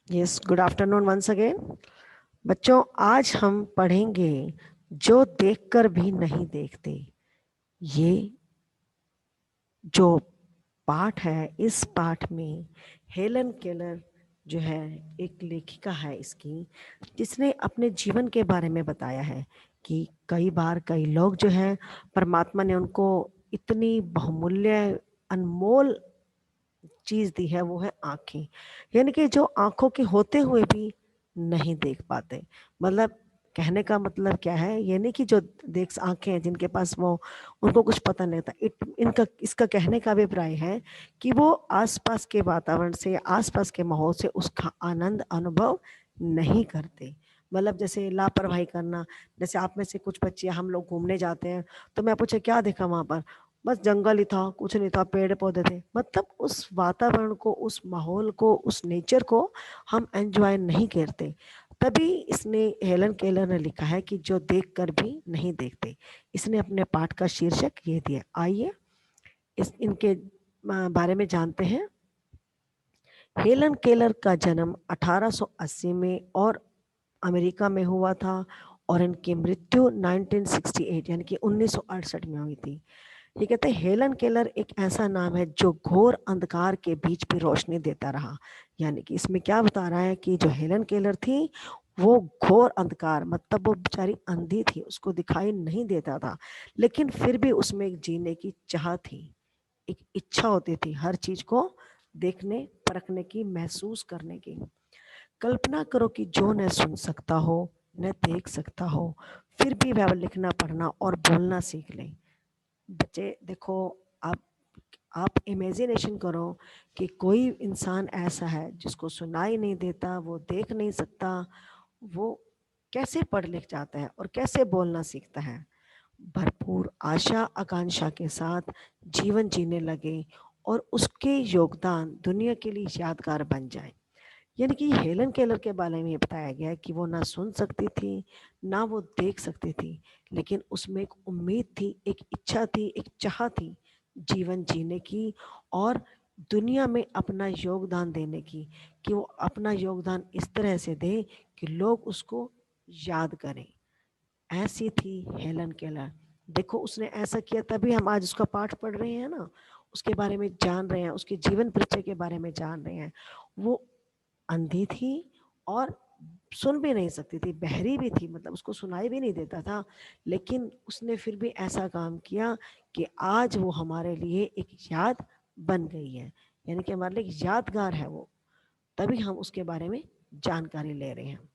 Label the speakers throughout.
Speaker 1: Yes, good afternoon once again. बच्चों, आज हम पढ़ेंगे जो देखकर भी नहीं देखते। ये जो पाठ है, इस पाठ में हेलन केलर जो है, एक लेखिका है इसकी, जिसने अपने जीवन के बारे में बताया है कि कई बार कई लोग जो है, परमात्मा ने उनको इतनी बहुमूल्य अनमोल चीज दी है, वो है आंखें। यानी कि जो आंखों के होते हुए भी नहीं देख पाते। मतलब कहने का मतलब क्या है, ये नहीं कि जो देख आंखें हैं जिनके पास वो उनको कुछ पता नहीं था। इनका इसका कहने का अभिप्राय है कि वो आसपास के वातावरण से, आसपास के माहौल से उसका आनंद अनुभव नहीं करते। मतलब जैसे लापरवाही करना। जैसे आप में से कुछ बच्चे, हम लोग घूमने जाते हैं तो मैं पूछे क्या देखा वहां पर, बस जंगल ही था, कुछ नहीं था, पेड़ पौधे थे। मतलब उस वातावरण को, उस माहौल को, उस नेचर को हम एंजॉय नहीं करते। तभी इसने, हेलन केलर ने लिखा है कि जो देख कर भी नहीं देखते। इसने अपने पाठ का शीर्षक ये दिया। आइए इस इनके बारे में जानते हैं। हेलन केलर का जन्म 1880 में और अमेरिका में हुआ था, और इनकी मृत्यु 1968 यानी कि 1968 में हुई थी। ये कहते हैं हेलन केलर एक ऐसा नाम है जो घोर अंधकार के बीच भी रोशनी देता रहा। यानी कि इसमें क्या बता रहा है कि जो हेलन केलर थी, वो घोर अंधकार, मतलब वो बेचारी अंधी थी, उसको दिखाई नहीं देता था, लेकिन फिर भी उसमें एक जीने की चाह थी, एक इच्छा होती थी हर चीज को देखने, परखने की, महसूस करने की। कल्पना करो कि जो न सुन सकता हो, न देख सकता हो, फिर भी वह लिखना, पढ़ना और बोलना सीख ले। बच्चे देखो, आप आप इमेजिनेशन करो कि कोई इंसान ऐसा है जिसको सुनाई नहीं देता, वो देख नहीं सकता, वो कैसे पढ़ लिख जाता है और कैसे बोलना सीखता है। भरपूर आशा आकांक्षा के साथ जीवन जीने लगे और उसके योगदान दुनिया के लिए यादगार बन जाए। यानी कि हेलन केलर के बारे में ये बताया गया है कि वो ना सुन सकती थी, ना वो देख सकती थी, लेकिन उसमें एक उम्मीद थी, एक इच्छा थी, एक चाह थी जीवन जीने की, और दुनिया में अपना योगदान देने की, कि वो अपना योगदान इस तरह से दे कि लोग उसको याद करें। ऐसी थी हेलन केलर। देखो, उसने ऐसा किया, तभी हम आज उसका पाठ पढ़ रहे हैं ना, उसके बारे में जान रहे हैं, उसके जीवन परिचय के बारे में जान रहे हैं। वो अंधी थी और सुन भी नहीं सकती थी, बहरी भी थी, मतलब उसको सुनाई भी नहीं देता था, लेकिन उसने फिर भी ऐसा काम किया कि आज वो हमारे लिए एक याद बन गई है। यानी कि हमारे लिए यादगार है वो। तभी हम उसके बारे में जानकारी ले रहे हैं।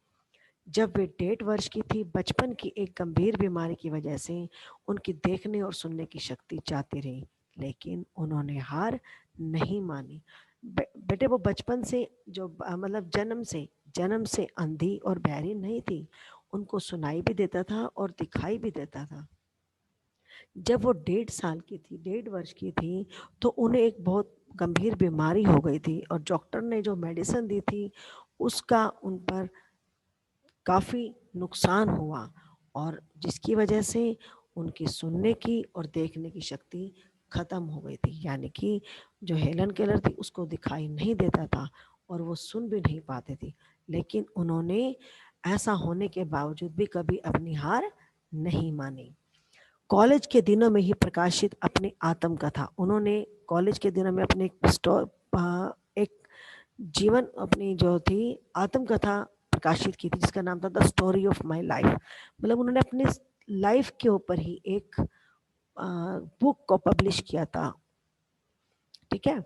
Speaker 1: जब वे 1.5 वर्ष की थी, बचपन की एक गंभीर बीमारी की वजह से उनकी देखने और सुनने की शक्ति जाती रही, लेकिन उन्होंने हार नहीं मानी। बेटे, वो बचपन से जो मतलब जन्म से अंधी और बहरी नहीं थी, उनको सुनाई भी देता था और दिखाई भी देता था। जब वो 1.5 साल की थी, 1.5 वर्ष की थी, तो उन्हें एक बहुत गंभीर बीमारी हो गई थी, और डॉक्टर ने जो मेडिसिन दी थी उसका उन पर काफ़ी नुकसान हुआ, और जिसकी वजह से उनकी सुनने की और देखने की शक्ति खत्म हो गई थी। यानी कि जो हेलन केलर थी, उसको दिखाई नहीं देता था और वो सुन भी नहीं पाते थे, लेकिन उन्होंने ऐसा होने के बावजूद भी कभी अपनी हार नहीं मानी। कॉलेज के दिनों में ही प्रकाशित अपनी आत्मकथा, उन्होंने कॉलेज के दिनों में अपने एक जीवन, अपनी जो थी आत्मकथा प्रकाशित की थी, जिसका नाम था the story of my life. मतलब उन्होंने अपनी लाइफ के ऊपर ही एक बुक को पब्लिश किया था। ठीक है,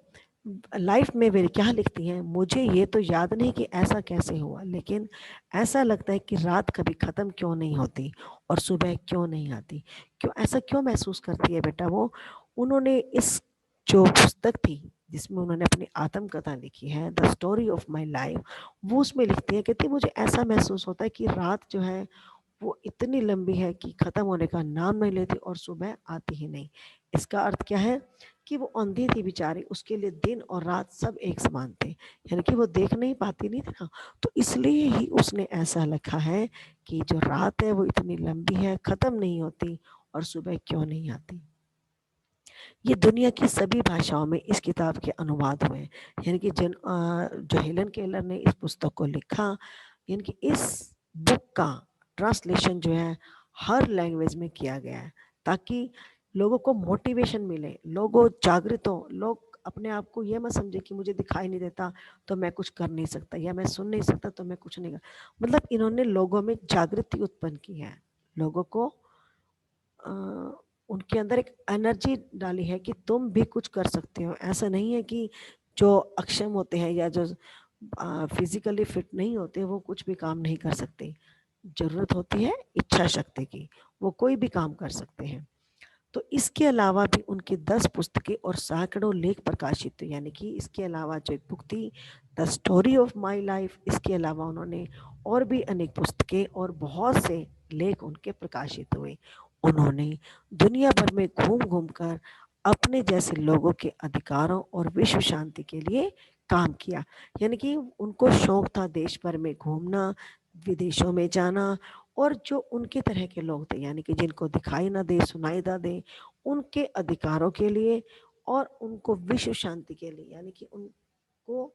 Speaker 1: लाइफ में वे क्या लिखती हैं, मुझे ये तो याद नहीं कि ऐसा कैसे हुआ, लेकिन ऐसा लगता है कि रात कभी खत्म क्यों नहीं होती और सुबह क्यों नहीं आती। क्यों ऐसा क्यों महसूस करती है बेटा वो? उन्होंने इस जो पुस्तक थी जिसमें उन्होंने अपनी आत्मकथा लिखी है, the story of my life, वो उसमें लिखती है, कहती मुझे ऐसा महसूस होता है कि रात जो है वो इतनी लंबी है कि खत्म होने का नाम नहीं लेती और सुबह आती ही नहीं। इसका अर्थ क्या है कि वो अंधी थी बेचारी, उसके लिए दिन और रात सब एक समान थे, यानी कि वो देख नहीं पाती नहीं थी ना, तो इसलिए ही उसने ऐसा लिखा है कि जो रात है वो इतनी लंबी है, खत्म नहीं होती, और सुबह क्यों नहीं आती। ये दुनिया की सभी भाषाओं में इस किताब के अनुवाद हुए हैं। यानी कि जो हेलन केलर ने इस पुस्तक को लिखा, यानी कि इस बुक का ट्रांसलेशन जो है हर लैंग्वेज में किया गया है, ताकि लोगों को मोटिवेशन मिले, लोगों जागृत हो, लोग अपने आप को ये मत समझे कि मुझे दिखाई नहीं देता तो मैं कुछ कर नहीं सकता, या मैं सुन नहीं सकता तो मैं कुछ नहीं कर। मतलब इन्होंने लोगों में जागृति उत्पन्न की है, लोगों को अ, उनके अंदर एक एनर्जी डाली है कि तुम भी कुछ कर सकते हो। ऐसा नहीं है कि जो अक्षम होते हैं या जो फिजिकली फिट नहीं होते वो कुछ भी काम नहीं कर सकते। जरूरत होती है इच्छा शक्ति की, वो कोई भी काम कर सकते हैं। तो इसके अलावा भी उनकी 10 पुस्तकें और सैकड़ों लेख प्रकाशित हुए। यानी कि इसके अलावा जो एक बुक थी the story of my life, इसके अलावा उन्होंने और भी अनेक पुस्तकें और बहुत से लेख उनके प्रकाशित हुए। उन्होंने दुनिया भर में घूम घूम कर अपने जैसे लोगों के अधिकारों और विश्व शांति के लिए काम किया। यानी कि उनको शौक था देश भर में घूमना, विदेशों में जाना, और जो उनके तरह के लोग थे, यानी कि जिनको दिखाई ना दे सुनाई ना दे, उनके अधिकारों के लिए और उनको विश्व शांति के लिए, यानी कि उनको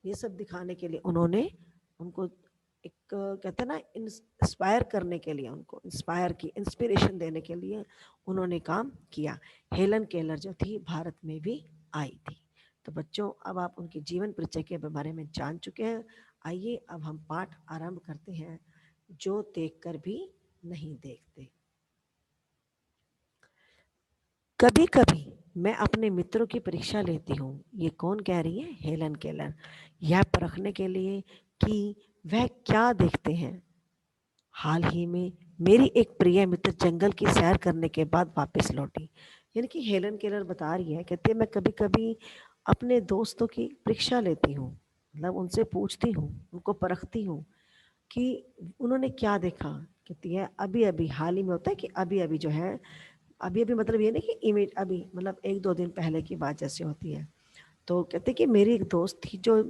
Speaker 1: ये सब दिखाने के लिए उन्होंने उनको एक कहते हैं ना इंस्पायर करने के लिए, उनको इंस्पायर की इंस्पिरेशन देने के लिए उन्होंने काम किया। हेलन केलर जो थी भारत में भी आई थी। तो बच्चों, अब आप उनके जीवन परिचय के बारे में जान चुके हैं। आइए अब हम पाठ आरंभ करते हैं, जो देखकर भी नहीं देखते। कभी कभी मैं अपने मित्रों की परीक्षा लेती हूँ। ये कौन कह रही है? Helen Keller. यह परखने के लिए कि वह क्या देखते हैं। हाल ही में मेरी एक प्रिय मित्र जंगल की सैर करने के बाद वापस लौटी। यानी कि हेलन केलर बता रही है, कहती है मैं कभी कभी अपने दोस्तों की परीक्षा लेती हूँ, मतलब उनसे पूछती हूँ, उनको परखती हूँ कि उन्होंने क्या देखा। कहती है अभी अभी हाल ही में होता है कि अभी अभी जो है, अभी अभी मतलब ये नहीं कि इमेज अभी मतलब एक दो दिन पहले की बात जैसे होती है। तो कहते कि मेरी एक दोस्त थी जो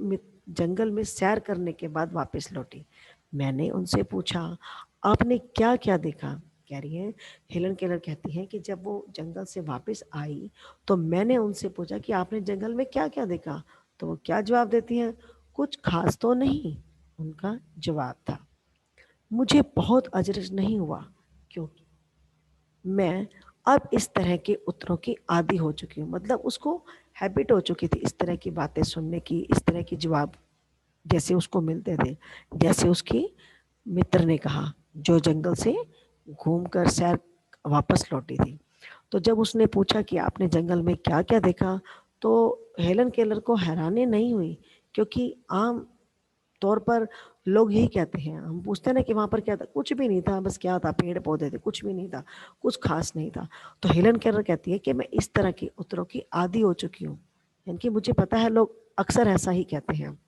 Speaker 1: जंगल में सैर करने के बाद वापस लौटी। मैंने उनसे पूछा आपने क्या क्या देखा। कह रही है, हेलन केलर कहती है कि जब वो जंगल से वापस आई तो मैंने उनसे पूछा कि आपने जंगल में क्या क्या देखा। तो वो क्या जवाब देती हैं? कुछ खास तो नहीं, उनका जवाब था। मुझे बहुत अजरज नहीं हुआ, क्योंकि मैं अब इस तरह के उत्तरों की आदी हो चुकी हूँ। मतलब उसको हैबिट हो चुकी थी इस तरह की बातें सुनने की, इस तरह के जवाब जैसे उसको मिलते थे। जैसे उसकी मित्र ने कहा जो जंगल से घूमकर सैर वापस लौटी थी। तो जब उसने पूछा कि आपने जंगल में क्या क्या देखा, तो हेलन केलर को हैरानी नहीं हुई, क्योंकि आम तौर पर लोग यही कहते हैं। हम पूछते हैं ना कि वहां पर क्या था, कुछ भी नहीं था, बस क्या था, पेड़ पौधे थे, कुछ भी नहीं था, कुछ खास नहीं था। तो हेलन केलर कहती है कि मैं इस तरह के उत्तरों की आदी हो चुकी हूँ, यानी कि मुझे पता है लोग अक्सर ऐसा ही कहते हैं।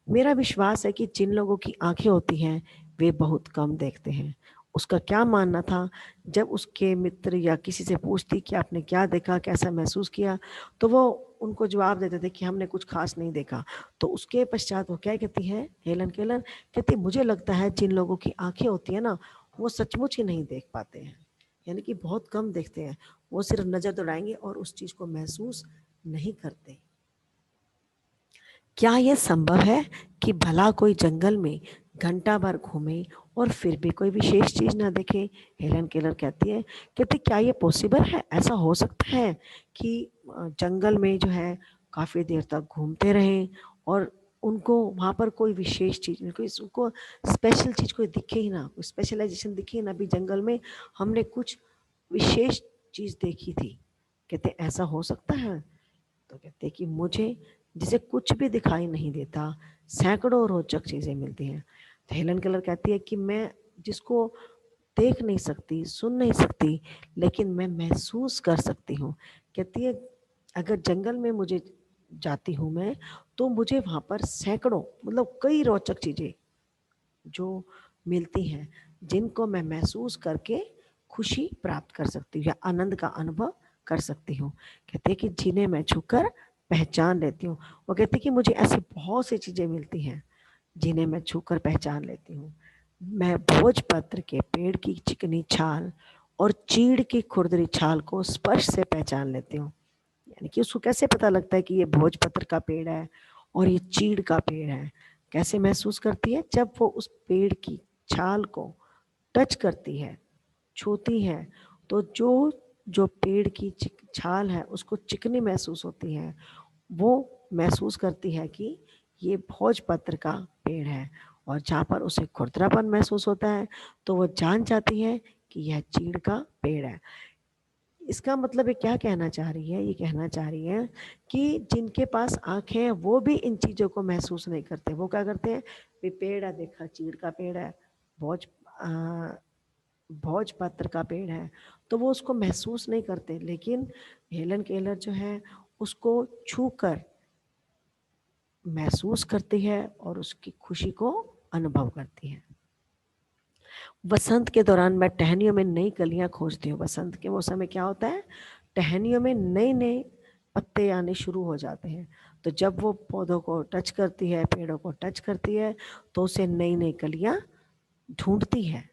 Speaker 1: मेरा विश्वास है कि जिन लोगों की आंखें होती हैं वे बहुत कम देखते हैं। उसका क्या मानना था, जब उसके मित्र या किसी से पूछती कि आपने क्या देखा, कैसा महसूस किया, तो वो उनको जवाब देते थे कि हमने कुछ खास नहीं देखा। तो उसके पश्चात वो क्या कहती है हेलन केलर? कहती मुझे लगता है जिन लोगों की आंखें होती है ना, वो सचमुच ही नहीं देख पाते हैं, यानी कि बहुत कम देखते हैं। वो सिर्फ नजर दौड़ाएंगे और उस चीज को महसूस नहीं करते। क्या यह संभव है कि भला कोई जंगल में घंटा भर घूमे और फिर भी कोई विशेष चीज ना देखे? हेलन केलर कहती है, कहती क्या ये पॉसिबल है, ऐसा हो सकता है कि जंगल में जो है काफी देर तक घूमते रहें और उनको वहां पर कोई विशेष चीज, उनको स्पेशल चीज कोई दिखे ही ना, कोई स्पेशलाइजेशन दिखे ही ना। भी जंगल में हमने कुछ विशेष चीज देखी थी। कहते ऐसा हो सकता है? तो कहते हैं कि मुझे जिसे कुछ भी दिखाई नहीं देता, सैकड़ों रोचक चीजें मिलती हैं। तो हेलन केलर कहती है कि मैं जिसको देख नहीं सकती, सुन नहीं सकती, लेकिन मैं महसूस कर सकती हूँ। कहती है अगर जंगल में मुझे जाती हूँ मैं, तो मुझे वहां पर सैकड़ों मतलब कई रोचक चीजें जो मिलती हैं, जिनको मैं महसूस करके खुशी प्राप्त कर सकती हूँ या आनंद का अनुभव कर सकती हूँ। कहते हैं कि जिन्हें मैं छूकर पहचान लेती हूँ। वो कहती है कि मुझे ऐसी बहुत सी चीजें मिलती हैं जिन्हें मैं छूकर पहचान लेती हूँ। मैं भोजपत्र के पेड़ की चिकनी छाल और चीड़ की खुरदरी छाल को स्पर्श से पहचान लेती हूँ। यानी कि उसको कैसे पता लगता है कि ये भोजपत्र का पेड़ है और ये चीड़ का पेड़ है? कैसे महसूस करती है? जब वो उस पेड़ की छाल को टच करती है, छूती है, तो जो जो पेड़ की छाल है उसको चिकनी महसूस होती है, वो महसूस करती है कि ये भोजपत्र का पेड़ है। और जहाँ पर उसे खुरदरापन महसूस होता है तो वो जान जाती है कि यह चीड़ का पेड़ है। इसका मतलब ये क्या कहना चाह रही है? ये कहना चाह रही है कि जिनके पास आँखें हैं वो भी इन चीज़ों को महसूस नहीं करते। वो क्या करते हैं? ये पेड़ है, देखा चीड़ का पेड़ है, भोज अ, भोजपत्र का पेड़ है, तो वो उसको महसूस नहीं करते। लेकिन हेलन केलर जो है उसको छूकर महसूस करती है और उसकी खुशी को अनुभव करती है। वसंत के दौरान मैं टहनियों में नई कलियां खोजती हूँ। वसंत के मौसम में क्या होता है? टहनियों में नए नए पत्ते आने शुरू हो जाते हैं। तो जब वो पौधों को टच करती है, पेड़ों को टच करती है, तो उसे नई नई कलियां ढूंढती है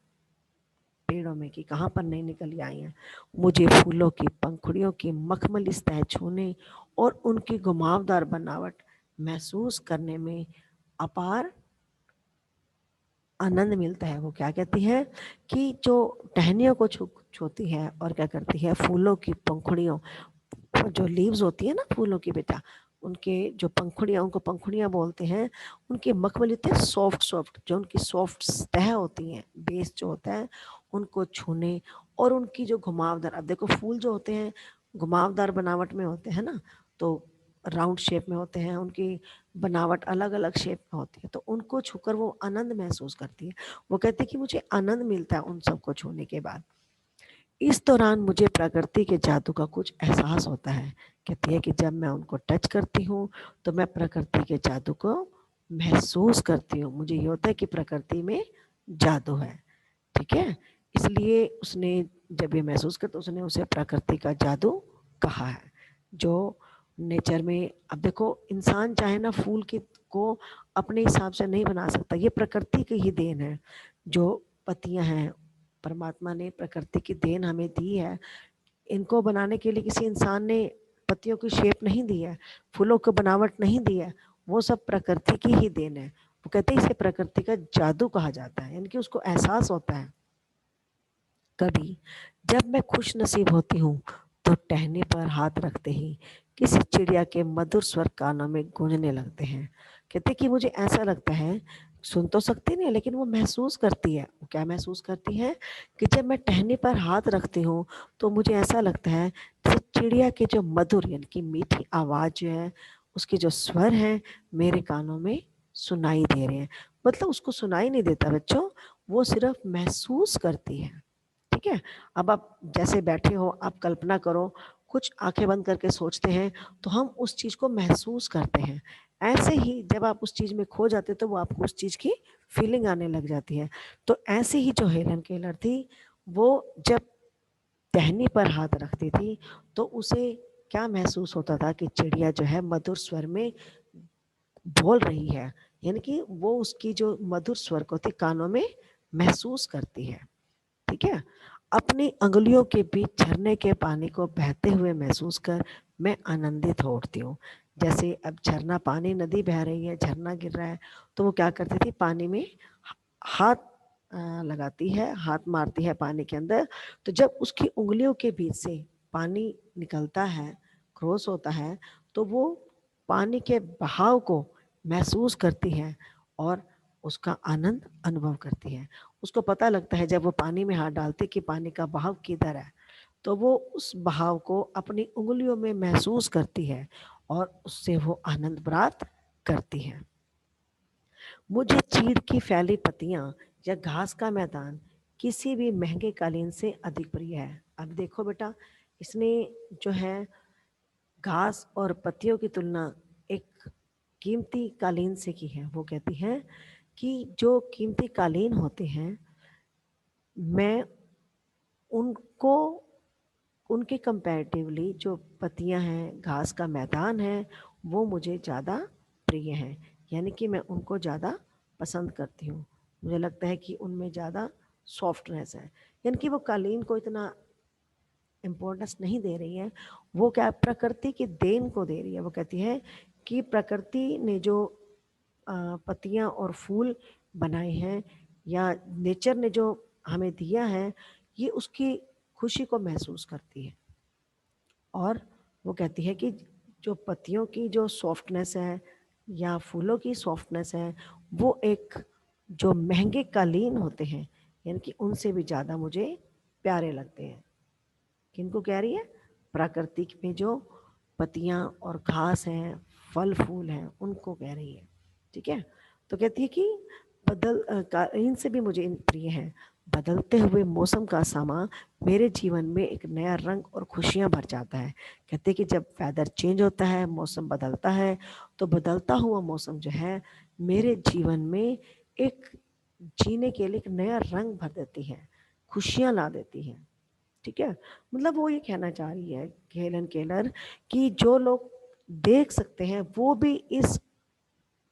Speaker 1: पेड़ों में कि कहाँ पर नई नई कलियां आई हैं। मुझे फूलों की पंखुड़ियों की मखमली सतह छूने और उनकी घुमावदार बनावट महसूस करने में अपार आनंद मिलता है। वो क्या कहती है कि जो टहनियों को छूती है और क्या करती है, फूलों की पंखुड़ियों, जो लीव्स होती है ना फूलों की बेटा, उनके जो पंखुड़ियाँ, उनको पंखुड़ियाँ बोलते हैं, उनके मखमल होते हैं सॉफ्ट सॉफ्ट, जो उनकी सॉफ्ट सतह होती है, बेस जो होता है, उनको छूने और उनकी जो घुमावदार, अब देखो फूल जो होते हैं घुमावदार बनावट में होते हैं ना, तो राउंड शेप में होते हैं, उनकी बनावट अलग अलग शेप में होती है, तो उनको छूकर वो आनंद महसूस करती है। वो कहती है कि मुझे आनंद मिलता है उन सबको छूने के बाद। इस दौरान मुझे प्रकृति के जादू का कुछ एहसास होता है। कहती है कि जब मैं उनको टच करती हूँ तो मैं प्रकृति के जादू को महसूस करती हूँ। मुझे ये होता है कि प्रकृति में जादू है। ठीक है, इसलिए उसने जब ये महसूस कर तो उसने उसे प्रकृति का जादू कहा है, जो नेचर में, अब देखो इंसान चाहे ना फूल की को अपने हिसाब से नहीं बना सकता, ये प्रकृति की ही देन है। जो पत्तियां हैं, परमात्मा ने प्रकृति की देन हमें दी है, इनको बनाने के लिए किसी इंसान ने पत्तियों की शेप नहीं दी है, फूलों को बनावट नहीं दी है, वो सब प्रकृति की ही देन है। वो कहते हैं इसे प्रकृति का जादू कहा जाता है, यानी कि उसको एहसास होता है। कभी जब मैं खुश नसीब होती हूँ तो टहनी पर हाथ रखते ही किसी चिड़िया के मधुर स्वर कानों में गूंजने लगते हैं। कहते कि मुझे ऐसा लगता है, सुन तो सकती नहीं लेकिन वो महसूस करती है। वो क्या महसूस करती है कि जब मैं टहनी पर हाथ रखती हूँ तो मुझे ऐसा लगता है जैसे चिड़िया के जो मधुर यानी कि मीठी आवाज जो है, उसके जो स्वर हैं मेरे कानों में सुनाई दे रहे हैं। मतलब उसको सुनाई नहीं देता बच्चों, वो सिर्फ महसूस करती है। ठीक है, अब आप जैसे बैठे हो, आप कल्पना करो, कुछ आंखें बंद करके सोचते हैं तो हम उस चीज को महसूस करते हैं। ऐसे ही जब आप उस चीज में खो जाते हो तो वो आपको उस चीज की फीलिंग आने लग जाती है। तो ऐसे ही जो हेलन केलर थी, वो जब टहनी पर हाथ रखती थी तो उसे क्या महसूस होता था कि चिड़िया जो है मधुर स्वर में बोल रही है, यानी कि वो उसकी जो मधुर स्वर को थी कानों में महसूस करती है। ठीक है, अपनी अंगुलियों के बीच झरने के पानी को बहते हुए महसूस कर मैं आनंदित हो उठती हूँ। जैसे अब झरना, पानी, नदी बह रही है, झरना गिर रहा है, तो वो क्या करती थी, पानी में हाथ लगाती है, हाथ मारती है पानी के अंदर। तो जब उसकी उंगलियों के बीच से पानी निकलता है, क्रॉस होता है, तो वो पानी के बहाव को महसूस करती है और उसका आनंद अनुभव करती है। उसको पता लगता है जब वो पानी में हाथ डालती कि पानी का बहाव किधर है, तो वो उस बहाव को अपनी उंगलियों में महसूस करती है और उससे वो आनंद प्राप्त करती है। मुझे चीड़ की फैली पत्तियां या घास का मैदान किसी भी महंगे कालीन से अधिक प्रिय है। अब देखो बेटा, इसने जो है घास और पत्तियों की तुलना एक कीमती कालीन से की है। वो कहती है कि जो कीमती कालीन होते हैं, मैं उनको, उनके कंपैरेटिवली जो पत्तियां हैं, घास का मैदान है, वो मुझे ज़्यादा प्रिय हैं। यानी कि मैं उनको ज़्यादा पसंद करती हूँ। मुझे लगता है कि उनमें ज़्यादा सॉफ्टनेस है, यानी कि वो कालीन को इतना इम्पोर्टेंस नहीं दे रही है, वो क्या प्रकृति की देन को दे रही है। वो कहती है कि प्रकृति ने जो पत्तियां और फूल बनाए हैं या नेचर ने जो हमें दिया है, ये उसकी खुशी को महसूस करती है। और वो कहती है कि जो पत्तियों की जो सॉफ्टनेस है या फूलों की सॉफ्टनेस है, वो एक जो महंगे कालीन होते हैं, यानी कि उनसे भी ज़्यादा मुझे प्यारे लगते हैं। किनको कह रही है? प्रकृति में जो पत्तियां और घास हैं, फल फूल हैं, उनको कह रही है। ठीक है, तो कहती है कि इनसे भी मुझे इन प्रिय है। बदलते हुए मौसम का सामा मेरे जीवन में एक नया रंग और खुशियां भर जाता है। कहते हैं कि जब वेदर चेंज होता है, मौसम बदलता है, तो बदलता हुआ मौसम जो है मेरे जीवन में एक जीने के लिए एक नया रंग भर देती है, खुशियां ला देती है। ठीक है, मतलब वो ये कहना चाह रही है हेलन केलर कि जो लोग देख सकते हैं वो भी इस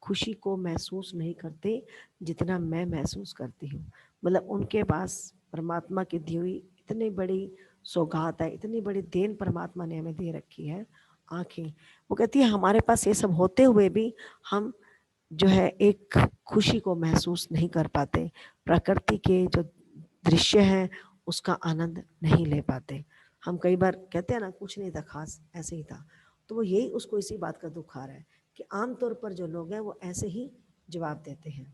Speaker 1: खुशी को महसूस नहीं करते जितना मैं महसूस करती हूँ। मतलब उनके पास परमात्मा की दी हुई इतनी बड़ी सौगात है, इतनी बड़ी देन परमात्मा ने हमें दे रखी है, आंखें। वो कहती है हमारे पास ये सब होते हुए भी हम जो है एक खुशी को महसूस नहीं कर पाते, प्रकृति के जो दृश्य है उसका आनंद नहीं ले पाते। हम कई बार कहते हैं ना कुछ नहीं था खास, ऐसे ही था। तो वो यही उसको इसी बात का दुख आ रहा है कि आमतौर पर जो लोग हैं वो ऐसे ही जवाब देते हैं।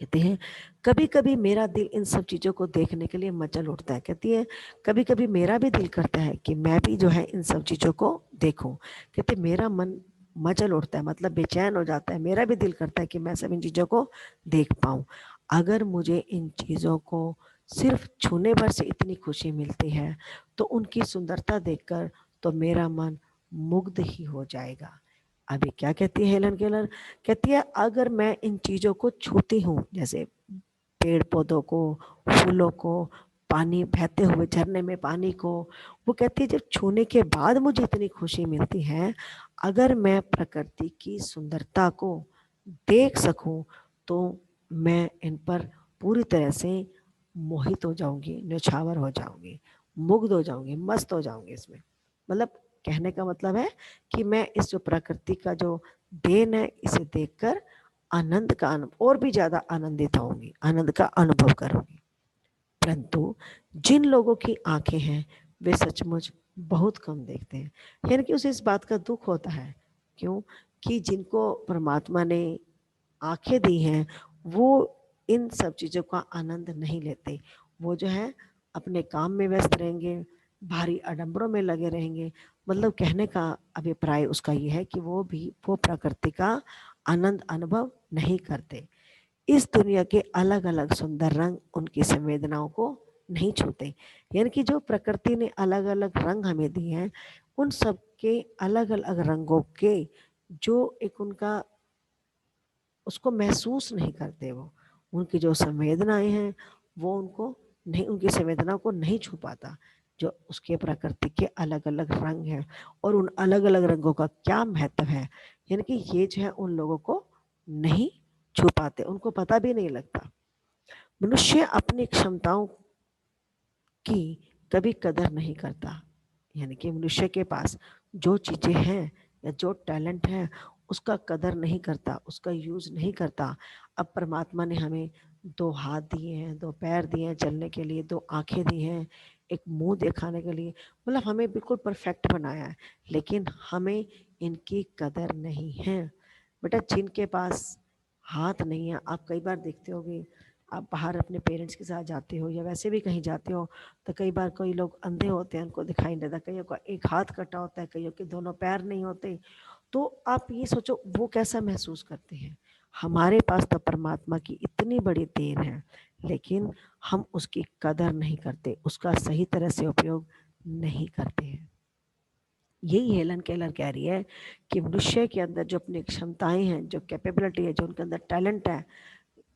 Speaker 1: कहते हैं कभी कभी मेरा दिल इन सब चीज़ों को देखने के लिए मचल उठता है। कहती है कभी कभी मेरा भी दिल करता है कि मैं भी जो है इन सब चीज़ों को देखूं। कहते मेरा मन मचल उठता है, मतलब बेचैन हो जाता है, मेरा भी दिल करता है कि मैं सब इन चीज़ों को देख पाऊं। अगर मुझे इन चीज़ों को सिर्फ छूने भर से इतनी खुशी मिलती है तो उनकी सुंदरता देखकर तो मेरा मन मुग्ध ही हो जाएगा। अभी क्या कहती है हेलन केलर? कहती है अगर मैं इन चीजों को छूती हूँ, जैसे पेड़ पौधों को, फूलों को, पानी बहते हुए झरने में पानी को, वो कहती है जब छूने के बाद मुझे इतनी खुशी मिलती है, अगर मैं प्रकृति की सुंदरता को देख सकूं तो मैं इन पर पूरी तरह से मोहित हो जाऊंगी, न्यौछावर हो जाऊंगी, मुग्ध हो जाऊंगी, मस्त हो जाऊंगी इसमें। मतलब कहने का मतलब है कि मैं इस जो प्रकृति का जो देन है इसे देखकर आनंद का और भी ज्यादा आनंदित होंगी, आनंद का अनुभव करूंगी। परंतु जिन लोगों की आंखें हैं वे सचमुच बहुत कम देखते हैं। यानी कि उसे इस बात का दुख होता है, क्यों कि जिनको परमात्मा ने आंखें दी हैं वो इन सब चीजों का आनंद नहीं लेते। वो जो है अपने काम में व्यस्त रहेंगे, भारी आडंबरों में लगे रहेंगे। मतलब कहने का अभिप्राय उसका ये है कि वो प्रकृति का आनंद अनुभव नहीं करते। इस दुनिया के अलग अलग सुंदर रंग उनकी संवेदनाओं को नहीं छूते। यानी कि जो प्रकृति ने अलग अलग रंग हमें दिए हैं, उन सब के अलग अलग रंगों के जो एक उनका उसको महसूस नहीं करते। वो उनकी जो संवेदनाएं हैं वो उनको नहीं, उनकी संवेदनाओं को नहीं छू पाता। जो उसके प्रकृति के अलग अलग रंग हैं और उन अलग अलग रंगों का क्या महत्व है, यानी कि ये जो है उन लोगों को नहीं छू पाते, उनको पता भी नहीं लगता। मनुष्य अपनी क्षमताओं की कभी कदर नहीं करता। यानी कि मनुष्य के पास जो चीजें हैं या जो टैलेंट है उसका कदर नहीं करता, उसका यूज नहीं करता। अब परमात्मा ने हमें दो हाथ दिए हैं, दो पैर दिए हैं चलने के लिए, दो आंखें दी हैं, एक मुंह दिखाने के लिए, मतलब हमें बिल्कुल परफेक्ट बनाया है, लेकिन हमें इनकी कदर नहीं है। बेटा जिनके पास हाथ नहीं है, आप कई बार देखते होगे, आप बाहर अपने पेरेंट्स के साथ जाते हो या वैसे भी कहीं जाते हो तो कई बार कोई लोग अंधे होते हैं, उनको दिखाई नहीं देता, कईयों का एक हाथ कटा होता है, कईयों के दोनों पैर नहीं होते। तो आप ये सोचो वो कैसा महसूस करते हैं। हमारे पास तो परमात्मा की इतनी बड़ी देन है, लेकिन हम उसकी कदर नहीं करते, उसका सही तरह से उपयोग नहीं करते हैं। यही हेलन केलर कह रही है कि मनुष्य के अंदर जो अपनी क्षमताएं हैं, जो कैपेबिलिटी है, जो उनके अंदर टैलेंट है,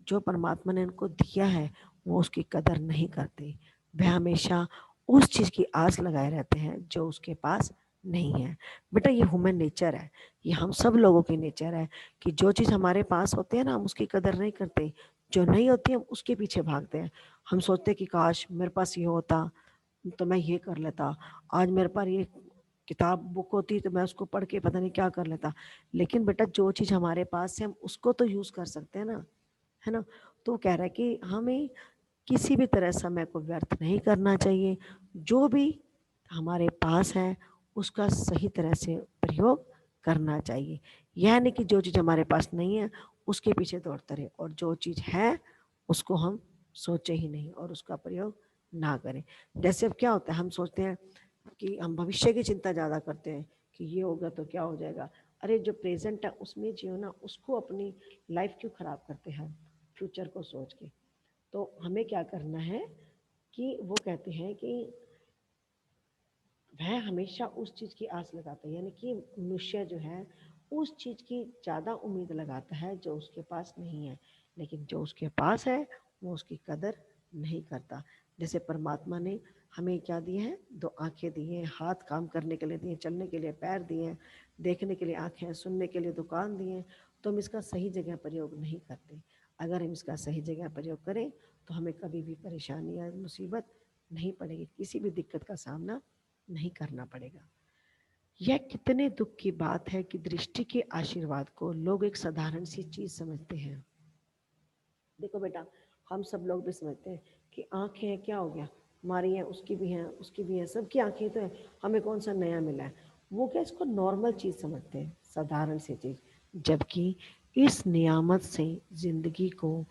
Speaker 1: जो परमात्मा ने उनको दिया है, वो उसकी कदर नहीं करते। वह हमेशा उस चीज की आस लगाए रहते हैं जो उसके पास नहीं है। बेटा ये ह्यूमन नेचर है, ये हम सब लोगों की नेचर है कि जो चीज हमारे पास होती है ना हम उसकी कदर नहीं करते, जो नहीं होती हम उसके पीछे भागते हैं। हम सोचते हैं कि काश मेरे पास ये होता तो मैं ये कर लेता, आज मेरे पास ये किताब बुक होती तो मैं उसको पढ़ के पता नहीं क्या कर लेता। लेकिन बेटा जो चीज़ हमारे पास है हम उसको तो यूज़ कर सकते हैं ना, है ना? तो वो कह रहा है कि हमें किसी भी तरह समय को व्यर्थ नहीं करना चाहिए। जो भी हमारे पास है उसका सही तरह से प्रयोग करना चाहिए। यह नहीं कि जो चीज़ हमारे पास नहीं है उसके पीछे दौड़ते रहे और जो चीज़ है उसको हम सोचे ही नहीं और उसका प्रयोग ना करें। जैसे अब क्या होता है, हम सोचते हैं कि हम भविष्य की चिंता ज़्यादा करते हैं कि ये होगा तो क्या हो जाएगा। अरे जो प्रेजेंट है उसमें जियो ना, उसको अपनी लाइफ क्यों खराब करते हैं फ्यूचर को सोच के। तो हमें क्या करना है कि वो कहते हैं कि वह हमेशा उस चीज़ की आस लगाता है, यानी कि मनुष्य जो है उस चीज़ की ज़्यादा उम्मीद लगाता है जो उसके पास नहीं है, लेकिन जो उसके पास है वो उसकी कदर नहीं करता। जैसे परमात्मा ने हमें क्या दिए हैं, दो आंखें दी हैं, हाथ काम करने के लिए दिए, चलने के लिए पैर दिए हैं, देखने के लिए आंखें, सुनने के लिए दुकान दिए हैं, तो हम इसका सही जगह प्रयोग नहीं करते। अगर हम इसका सही जगह प्रयोग करें तो हमें कभी भी परेशानी या मुसीबत नहीं पड़ेगी, किसी भी दिक्कत का सामना नहीं करना पड़ेगा। यह कितने दुख की बात है कि दृष्टि के आशीर्वाद को लोग एक साधारण सी चीज समझते हैं। देखो बेटा, हम सब लोग भी समझते हैं कि आंखें हैं, क्या हो गया, हमारी हैं, उसकी भी हैं, उसकी भी हैं, सबकी आंखें तो है, हमें कौन सा नया मिला है। वो क्या इसको नॉर्मल चीज समझते हैं, साधारण सी चीज। जबकि इस नियामत से जिंदगी को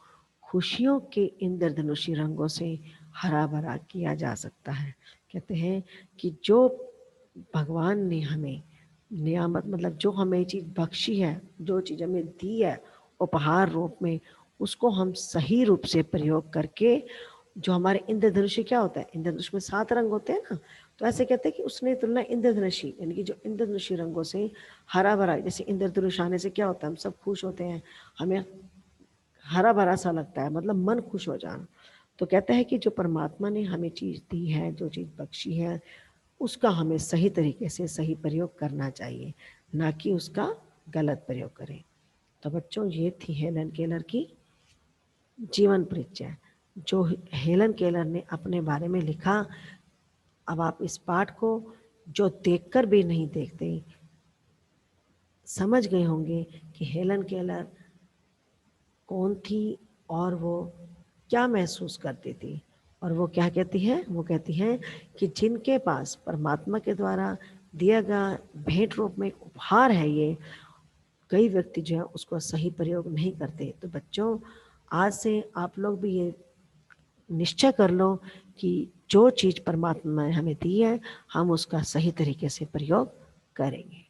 Speaker 1: खुशियों के इंद्रधनुषी रंगों से हरा भरा किया जा सकता है। कहते हैं कि जो भगवान ने हमें नियामत, मतलब जो हमें चीज़ बख्शी है, जो चीज़ हमें दी है उपहार रूप में, उसको हम सही रूप से प्रयोग करके, जो हमारे इंद्रधनुष क्या होता है, इंद्रधनुष में 7 रंग होते हैं ना, तो ऐसे कहते हैं कि उसने तुलना इंद्रधनुषी, यानी कि जो इंद्रधनुषी रंगों से हरा भरा, जैसे इंद्रधनुष आने से क्या होता है, हम सब खुश होते हैं, हमें हरा भरा सा लगता है, मतलब मन खुश हो जाना। तो कहता है कि जो परमात्मा ने हमें चीज़ दी है, जो चीज़ बख्शी है, उसका हमें सही तरीके से सही प्रयोग करना चाहिए, ना कि उसका गलत प्रयोग करें। तो बच्चों, ये थी हेलन केलर की जीवन परिचय, जो हेलन केलर ने अपने बारे में लिखा। अब आप इस पाठ को जो देखकर भी नहीं देखते समझ गए होंगे कि हेलन केलर कौन थी और वो क्या महसूस करती थी। और वो क्या कहती है, वो कहती है कि जिनके पास परमात्मा के द्वारा दिया गया भेंट रूप में एक उपहार है, ये कई व्यक्ति जो है उसको सही प्रयोग नहीं करते। तो बच्चों, आज से आप लोग भी ये निश्चय कर लो कि जो चीज़ परमात्मा ने हमें दी है हम उसका सही तरीके से प्रयोग करेंगे।